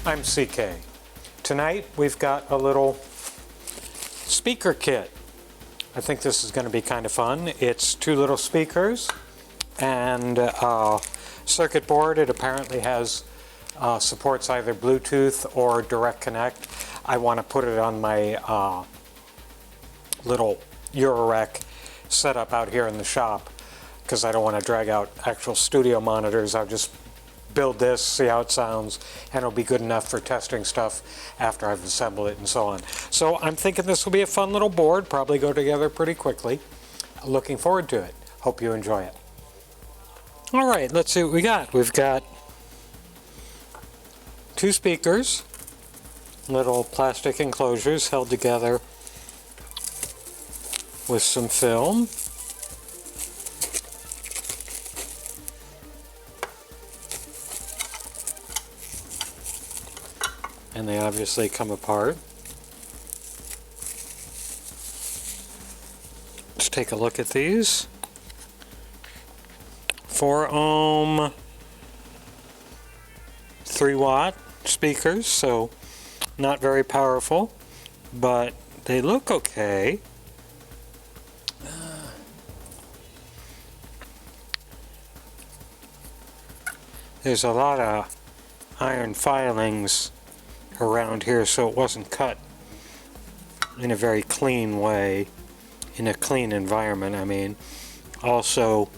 I'm CK. Tonight we've got a little speaker kit. I think this is going to be kind of fun. It's two little speakers and a circuit board. It apparently has supports either Bluetooth or direct connect. I want to put it on my little Eurorack setup out here in the shop because I don't want to drag out actual studio monitors. I'll just build this, see how it sounds, and it'll be good enough for testing stuff after I've assembled it and so on. So I'm thinking this will be a fun little board, probably go together pretty quickly. Looking forward to it. Hope you enjoy it. All right, let's see what we got. We've got two speakers, little plastic enclosures held together with some film. And they obviously come apart. Let's take a look at these. 4 ohm, 3 watt speakers, so not very powerful, but they look okay. There's a lot of iron filings around here, so it wasn't cut in a very clean way, in a clean environment, I mean. Also,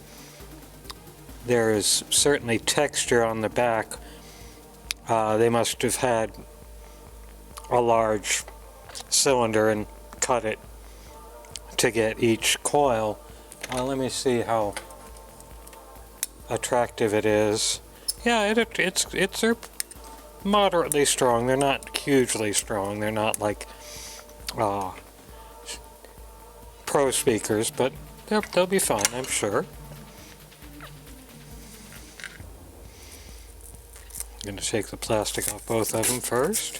there is certainly texture on the back. They must have had a large cylinder and cut it to get each coil. Let me see how attractive it is. Yeah, they're moderately strong. They're not hugely strong. They're not like pro speakers, but they'll be fine, I'm sure. I'm going to take the plastic off both of them first.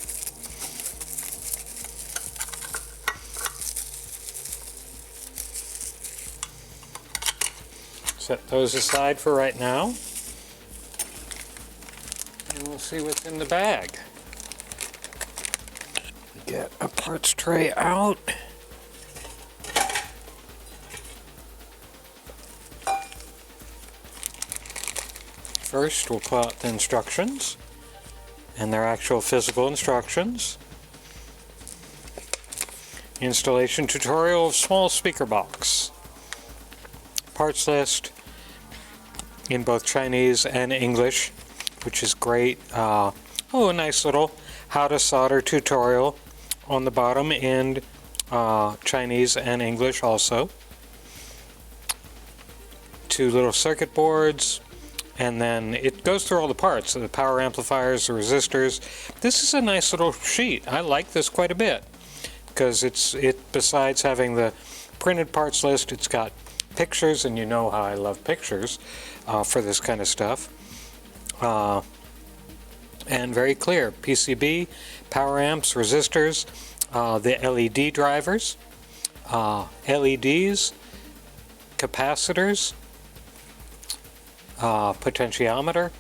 Set those aside for right now. And we'll see what's in the bag. Get a parts tray out. First, we'll pull out the instructions and their actual physical instructions. Installation tutorial of small speaker box. Parts list in both Chinese and English, which is great. A nice little how to solder tutorial on the bottom in Chinese and English also. 2 little circuit boards, and then it goes through all the parts, the power amplifiers, the resistors. This is a nice little sheet. I like this quite a bit because besides having the printed parts list, it's got pictures, and you know how I love pictures for this kind of stuff. And very clear. PCB, power amps, resistors, the LED drivers, LEDs, capacitors, potentiometer,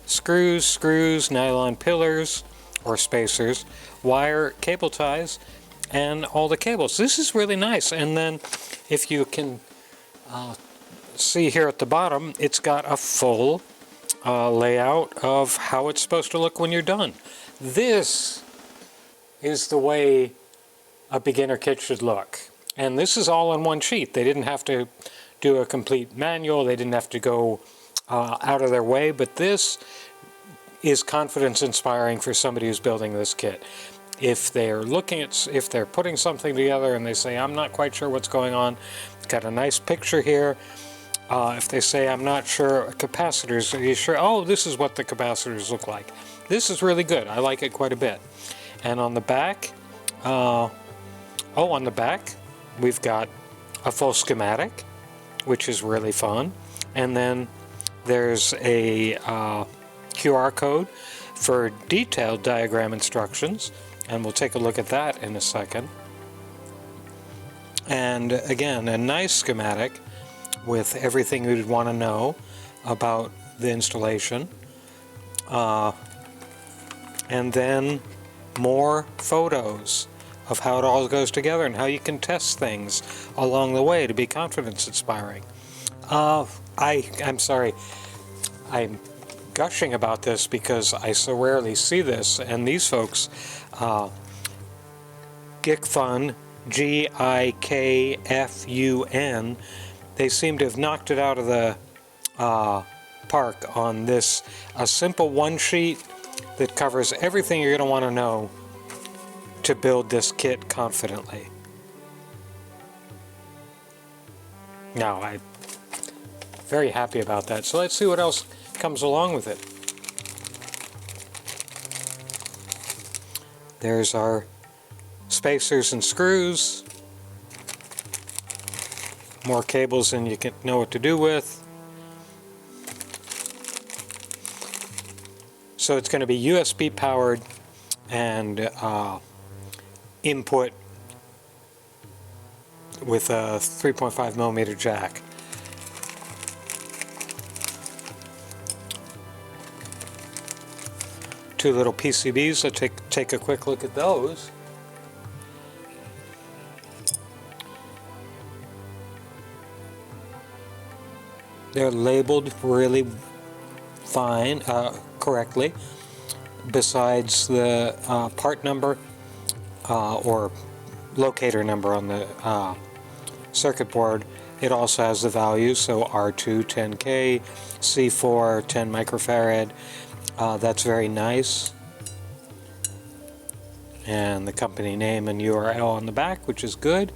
screws, nylon pillars or spacers, wire, cable ties, and all the cables. This is really nice. And then if you can see here at the bottom, it's got a full layout of how it's supposed to look when you're done. This is the way a beginner kit should look. And this is all on one sheet. They didn't have to do a complete manual. They didn't have to go out of their way, but this is confidence inspiring for somebody who's building this kit. If they're putting something together and they say, I'm not quite sure what's going on, got a nice picture here. If they say, I'm not sure, capacitors, are you sure? Oh, this is what the capacitors look like. This is really good. I like it quite a bit. And on the back, on the back, we've got a full schematic, which is really fun. And then there's a QR code for detailed diagram instructions, and we'll take a look at that in a second. And again, a nice schematic with everything you'd want to know about the installation. and then more photos of how it all goes together and how you can test things along the way to be confidence inspiring. I'm sorry, I'm gushing about this because I so rarely see this, and these folks, Gikfun, Gikfun, they seem to have knocked it out of the park on this, a simple one sheet that covers everything you're going to want to know to build this kit confidently. Now, I'm very happy about that. So let's see what else comes along with it. There's our spacers and screws. More cables than you can know what to do with. So it's going to be USB powered and input with a 3.5 millimeter jack. Two little PCBs, let's take a quick look at those. They're labeled really fine, correctly. Besides the part number or locator number on the circuit board, it also has the values, so R2 10K, C4 10 microfarad. That's very nice. And the company name and URL on the back, which is good.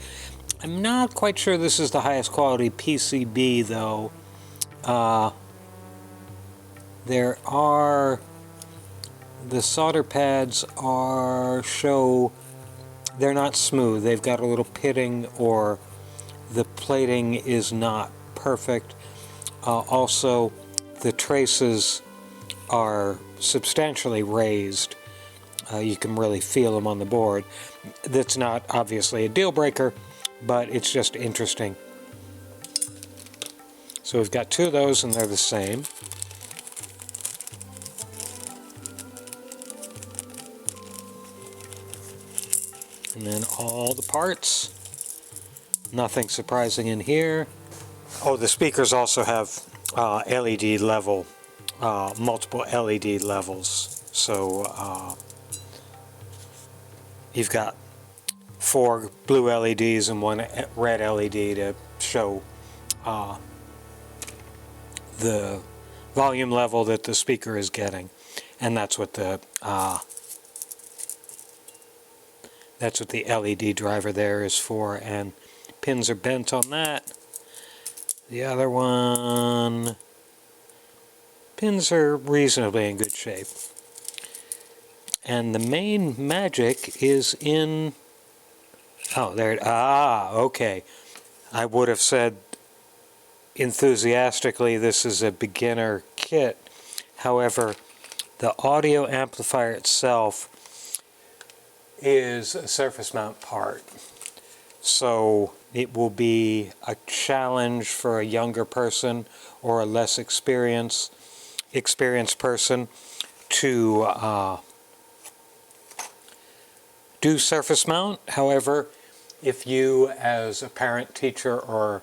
I'm not quite sure this is the highest quality PCB though. There are, the solder pads they're not smooth. They've got a little pitting, or the plating is not perfect. Also, the traces are substantially raised. You can really feel them on the board. That's not obviously a deal breaker, but it's just interesting. So we've got two of those and they're the same. And then all the parts. Nothing surprising in here. Oh, the speakers also have LED level, multiple LED levels. So you've got 4 blue LEDs and 1 red LED to show the volume level that the speaker is getting, and that's what the LED driver there is for, and pins are bent on that. The other one, pins are reasonably in good shape. And the main magic is in, okay. I would have said enthusiastically this is a beginner kit. However, the audio amplifier itself is a surface mount part. So it will be a challenge for a younger person or a less experienced person to do surface mount. However, if you as a parent, teacher, or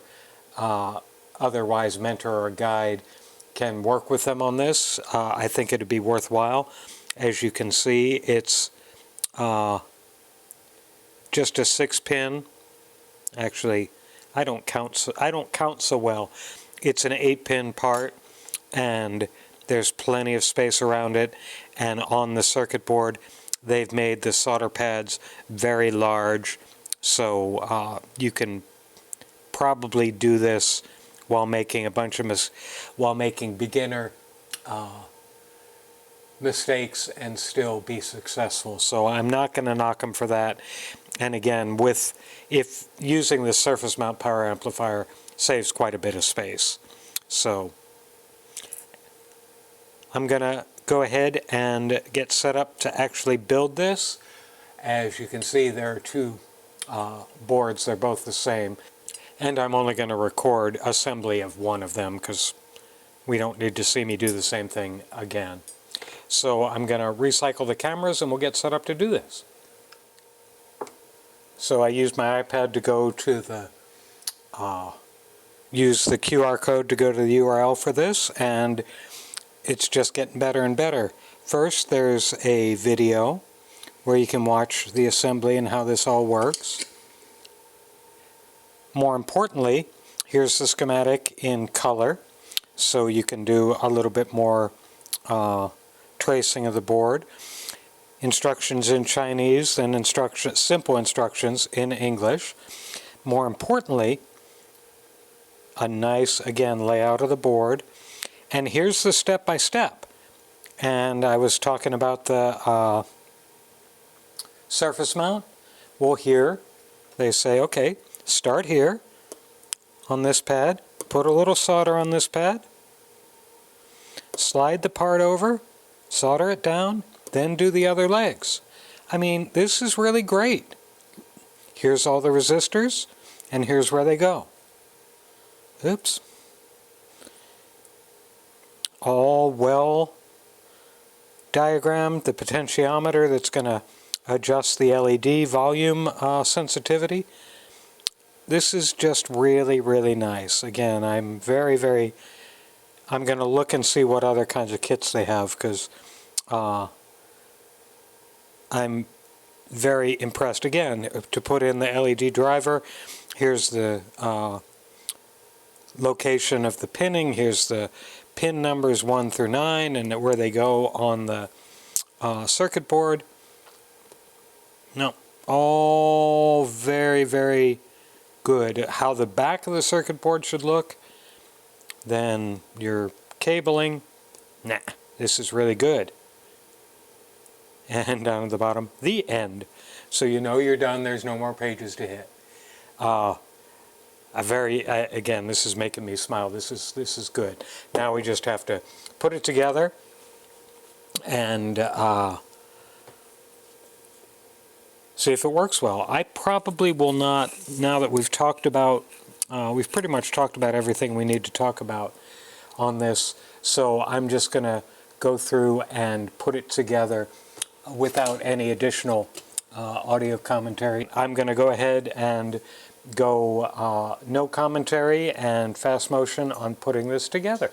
otherwise mentor or guide can work with them on this, I think it'd be worthwhile. As you can see, it's just a 6-pin. Actually, I don't count so well. It's an 8-pin part, and there's plenty of space around it. And on the circuit board, they've made the solder pads very large, so you can probably do this while making beginner mistakes and still be successful. So I'm not going to knock them for that. And again, if using the surface mount power amplifier saves quite a bit of space. So I'm going to go ahead and get set up to actually build this. As you can see, there are two boards. They're both the same. And I'm only going to record assembly of one of them because we don't need to see me do the same thing again. So I'm going to recycle the cameras and we'll get set up to do this. So I used my iPad to go to the, use the QR code to go to the URL for this, and it's just getting better and better. First, there's a video where you can watch the assembly and how this all works. More importantly, here's the schematic in color, so you can do a little bit more tracing of the board. Instructions in Chinese and simple instructions in English. More importantly, a nice, again, layout of the board. And here's the step-by-step. And I was talking about the surface mount. Well, here they say, okay, start here on this pad, put a little solder on this pad, slide the part over, solder it down, then do the other legs. I mean, this is really great. Here's all the resistors, and here's where they go. Oops. All well diagrammed, the potentiometer that's going to adjust the LED volume sensitivity. This is just really, really nice. Again, I'm going to look and see what other kinds of kits they have, because I'm very impressed. Again, to put in the LED driver, here's the location of the pinning, here's the pin numbers 1 through 9 and where they go on the circuit board. No, all very, very good. How the back of the circuit board should look, then your cabling, nah, this is really good. And down at the bottom, the end. So you know you're done, there's no more pages to hit. Again, this is making me smile. This is good. Now we just have to put it together and see if it works well. I probably will not, now that we've talked about, we've pretty much talked about everything we need to talk about on this, so I'm just going to go through and put it together without any additional audio commentary. I'm going to go ahead and go no commentary and fast motion on putting this together.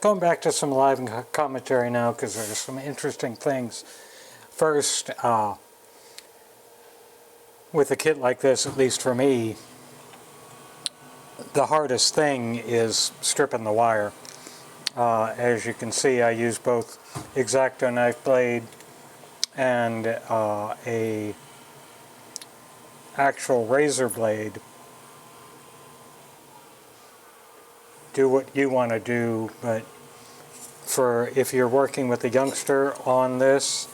Going back to some live commentary now, because there's some interesting things. First, with a kit like this, at least for me, the hardest thing is stripping the wire. As you can see, I use both X-Acto knife blade and a actual razor blade. Do what you want to do, but if you're working with a youngster on this,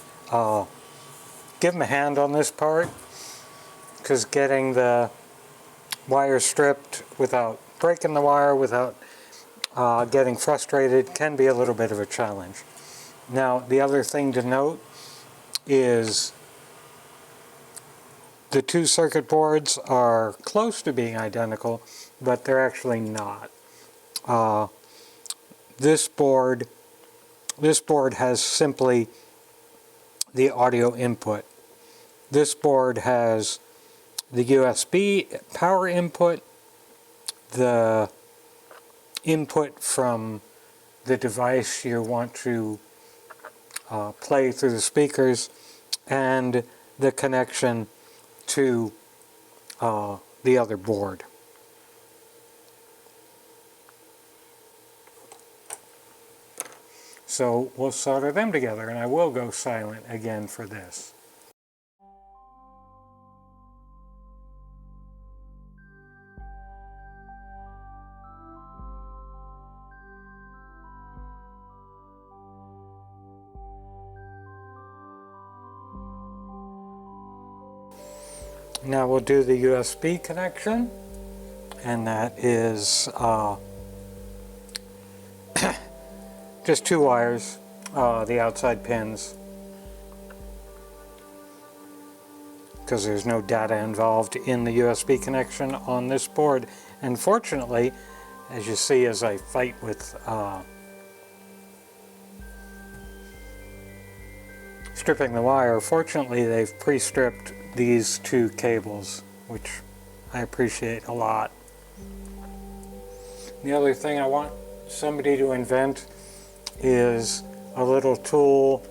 give them a hand on this part, because getting the wire stripped without breaking the wire, without getting frustrated, can be a little bit of a challenge. Now, the other thing to note is the two circuit boards are close to being identical, but they're actually not. This board has simply the audio input. This board has the USB power input, the input from the device you want to play through the speakers, and the connection to the other board. So we'll solder them together, and I will go silent again for this. Now we'll do the USB connection, and that is just two wires, the outside pins, because there's no data involved in the USB connection on this board. And fortunately, as you see as I fight with stripping the wire, fortunately they've pre-stripped these two cables, which I appreciate a lot. The other thing I want somebody to invent is a little tool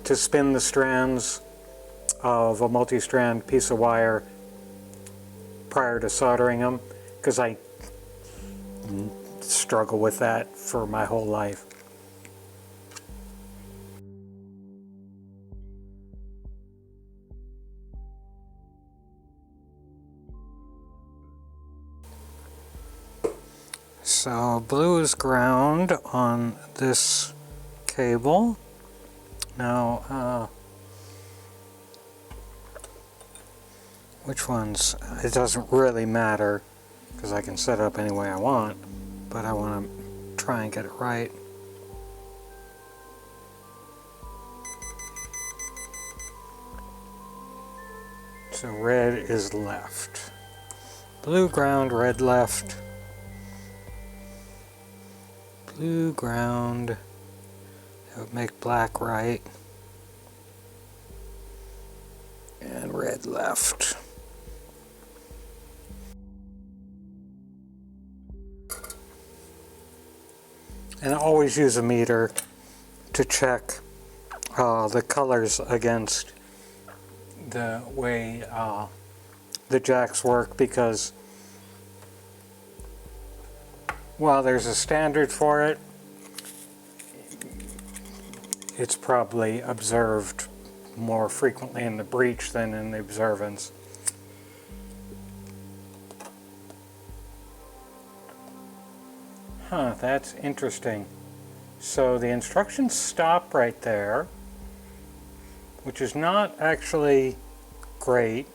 to spin the strands of a multi-strand piece of wire prior to soldering them, because I struggle with that for my whole life. So blue is ground on this cable. Now, which ones? It doesn't really matter, because I can set it up any way I want, but I want to try and get it right. So red is left. Blue ground, red left. Blue ground, that would make black right, and red left. And I always use a meter to check the colors against the way the jacks work, because while there's a standard for it, it's probably observed more frequently in the breech than in the observance. Huh, that's interesting. So the instructions stop right there, which is not actually great,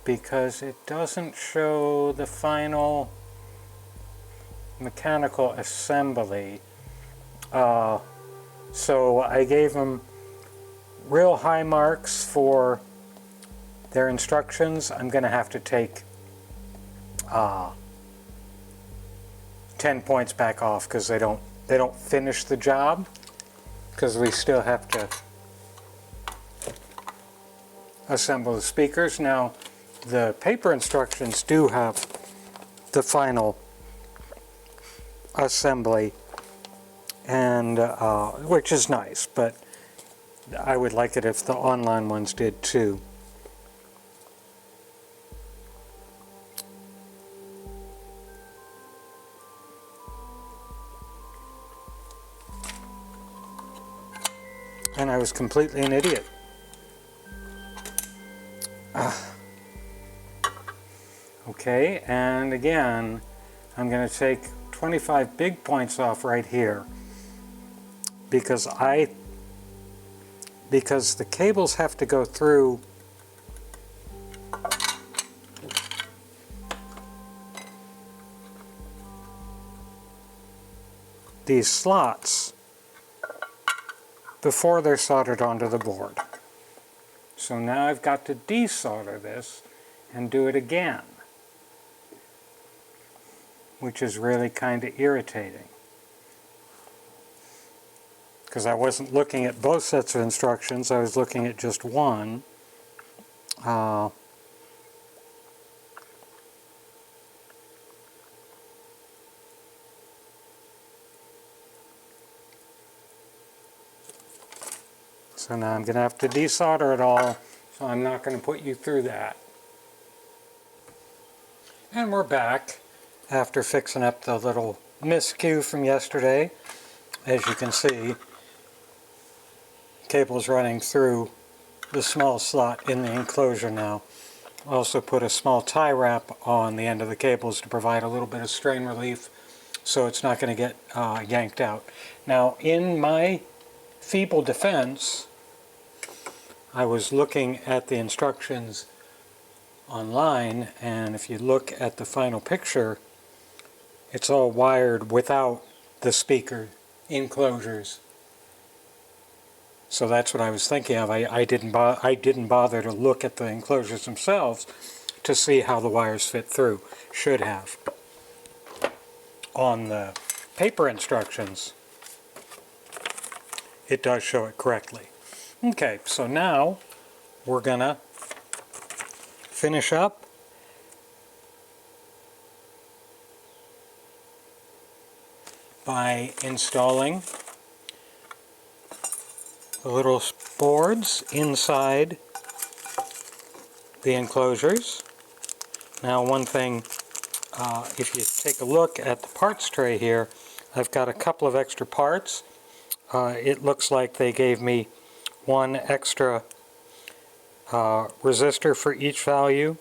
because it doesn't show the final mechanical assembly. So I gave them real high marks for their instructions, I'm going to have to take 10 points back off because they don't finish the job, because we still have to assemble the speakers. Now, the paper instructions do have the final assembly, and which is nice, but I would like it if the online ones did too. And I was completely an idiot. Okay, and again, I'm going to take 25 big points off right here because the cables have to go through these slots before they're soldered onto the board. So now I've got to desolder this and do it again, which is really kind of irritating, because I wasn't looking at both sets of instructions, I was looking at just one. So now I'm going to have to desolder it all, so I'm not going to put you through that. And we're back after fixing up the little miscue from yesterday. As you can see, cables running through the small slot in the enclosure now. Also put a small tie wrap on the end of the cables to provide a little bit of strain relief so it's not going to get yanked out. Now, in my feeble defense, I was looking at the instructions online, and if you look at the final picture, it's all wired without the speaker enclosures. So that's what I was thinking of. I didn't bother to look at the enclosures themselves to see how the wires fit through. Should have. On the paper instructions, it does show it correctly. Okay, so now we're gonna finish up by installing the little boards inside the enclosures. Now, one thing, if you take a look at the parts tray here, I've got a couple of extra parts. It looks like they gave me one extra resistor for each value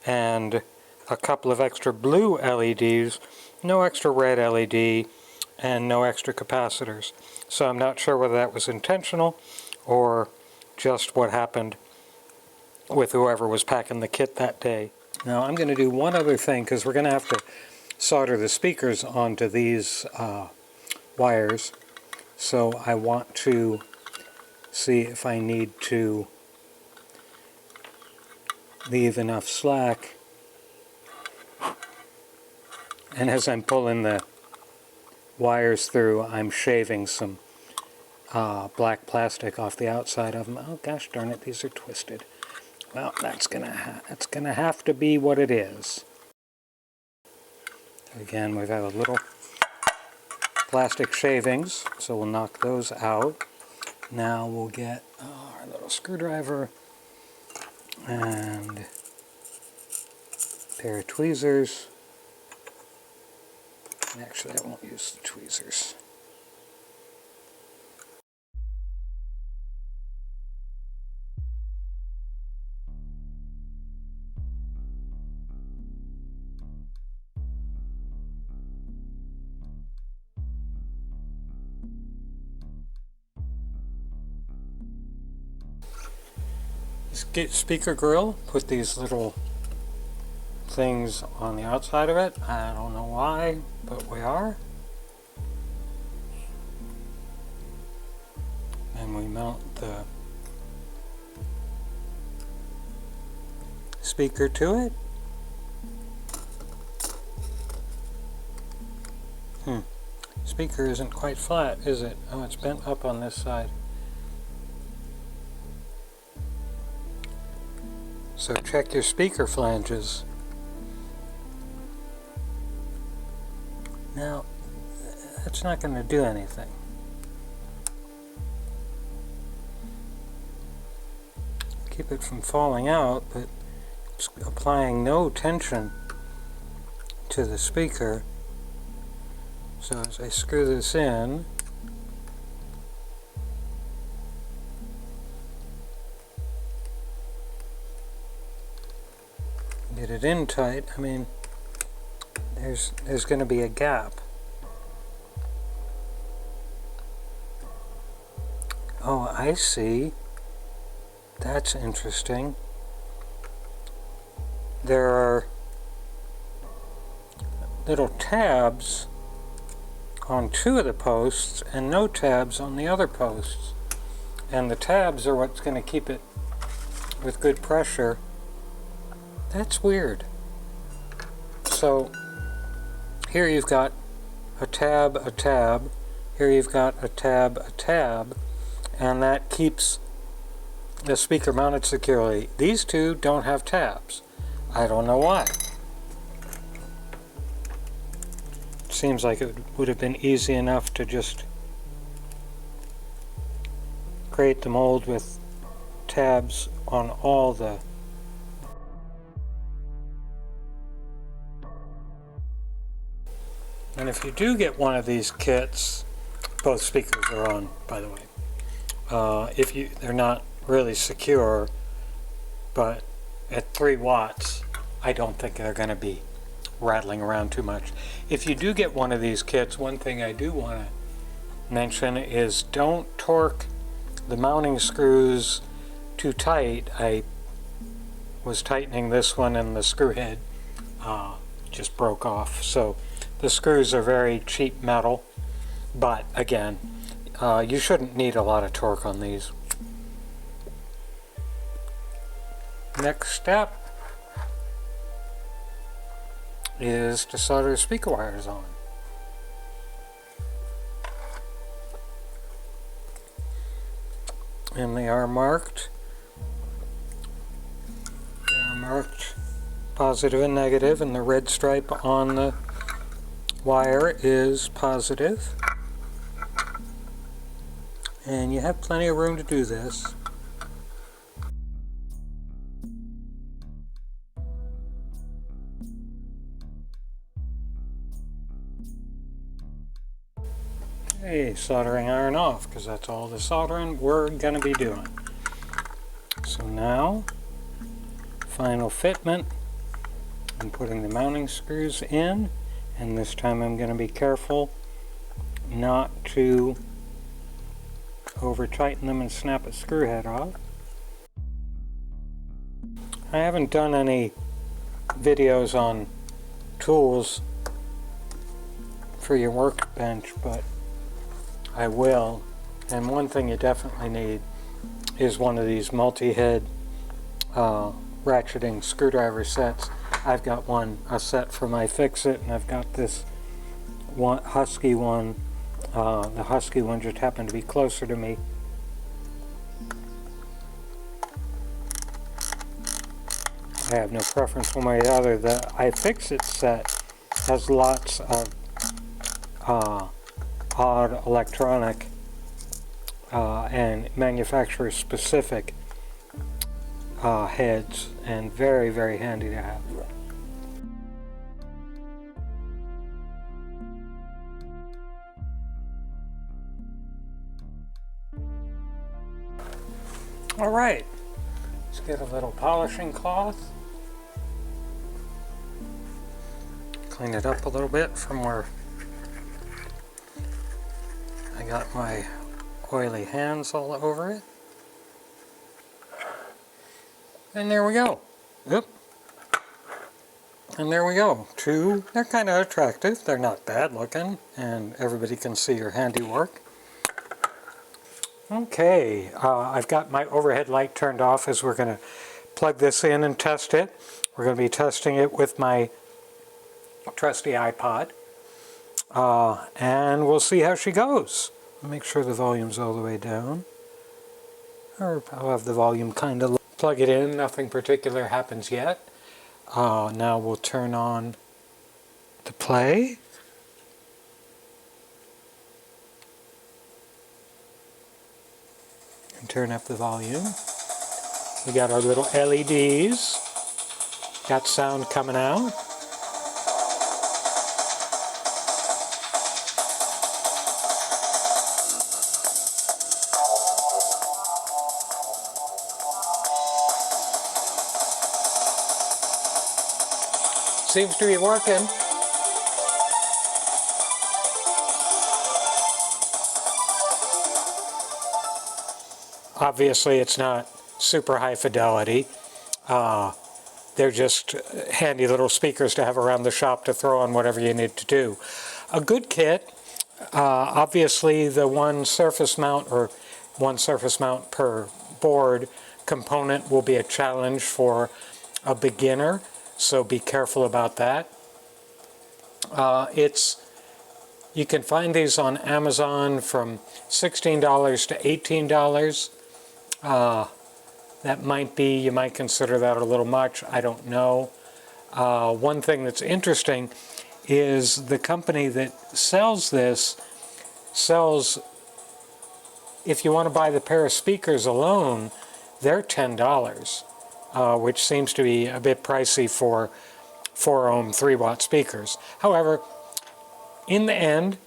and a couple of extra blue LEDs, no extra red LED, and no extra capacitors. So I'm not sure whether that was intentional or just what happened with whoever was packing the kit that day. Now I'm going to do one other thing, because we're going to have to solder the speakers onto these wires. So I want to see if I need to leave enough slack. And as I'm pulling the wires through, I'm shaving some black plastic off the outside of them. Oh gosh darn it, these are twisted. Well, that's gonna have to be what it is. Again, we've got a little plastic shavings, so we'll knock those out. Now we'll get our little screwdriver and a pair of tweezers. Actually, I won't use the tweezers. This speaker grill, put these little things on the outside of it. I don't know why, but we are. And we mount the speaker to it. Speaker isn't quite flat, is it? Oh, it's bent up on this side. So check your speaker flanges. Now, that's not going to do anything. Keep it from falling out, but it's applying no tension to the speaker. So as I screw this in, get it in tight, I mean, there's going to be a gap. Oh, I see. That's interesting. There are little tabs on two of the posts and no tabs on the other posts. And the tabs are what's going to keep it with good pressure. That's weird. So here you've got a tab, a tab. Here you've got a tab, and that keeps the speaker mounted securely. These two don't have tabs. I don't know why. Seems like it would have been easy enough to just create the mold with tabs on all the and if you do get one of these kits, both speakers are on, by the way. They're not really secure, but at 3 watts, I don't think they're going to be rattling around too much. If you do get one of these kits, one thing I do want to mention is don't torque the mounting screws too tight. I was tightening this one and the screw head just broke off. So the screws are very cheap metal, but again, you shouldn't need a lot of torque on these. Next step is to solder speaker wires on. And they are marked. They are marked positive and negative, and the red stripe on the wire is positive. And you have plenty of room to do this. Hey, soldering iron off, because that's all the soldering we're going to be doing. So now, final fitment. I'm putting the mounting screws in, and this time I'm going to be careful not to over tighten them and snap a screw head off. I haven't done any videos on tools for your workbench, but I will. And one thing you definitely need is one of these multi-head ratcheting screwdriver sets. I've got a set for my Fix-It, and I've got this one Husky one. The Husky one just happened to be closer to me. I have no preference one way or the other. The iFixit set has lots of odd electronic and manufacturer specific heads, and very, very handy to have. Alright, let's get a little polishing cloth. Clean it up a little bit from where I got my oily hands all over it. And there we go. Oop. And there we go. They're kind of attractive. They're not bad looking, and everybody can see your handiwork. Okay, I've got my overhead light turned off as we're going to plug this in and test it. We're going to be testing it with my trusty iPod. And we'll see how she goes. Make sure the volume's all the way down. Or I'll have the volume kind of low. Plug it in, nothing particular happens yet. Now we'll turn on the play. And turn up the volume. We got our little LEDs. Got sound coming out. Seems to be working. Obviously it's not super high fidelity. They're just handy little speakers to have around the shop to throw on whatever you need to do. A good kit, obviously the one surface mount per board component will be a challenge for a beginner, so be careful about that. You can find these on Amazon from $16 to $18. That might be, you might consider that a little much, I don't know. One thing that's interesting is the company that sells this sells, if you want to buy the pair of speakers alone, they're $10, which seems to be a bit pricey for 4-ohm 3-watt speakers. However, in the end,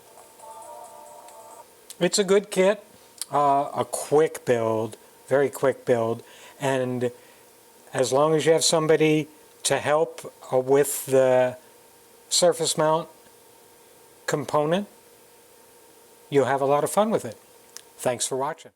it's a good kit, a quick build, very quick build, and as long as you have somebody to help with the surface mount component, you'll have a lot of fun with it. Thanks for watching.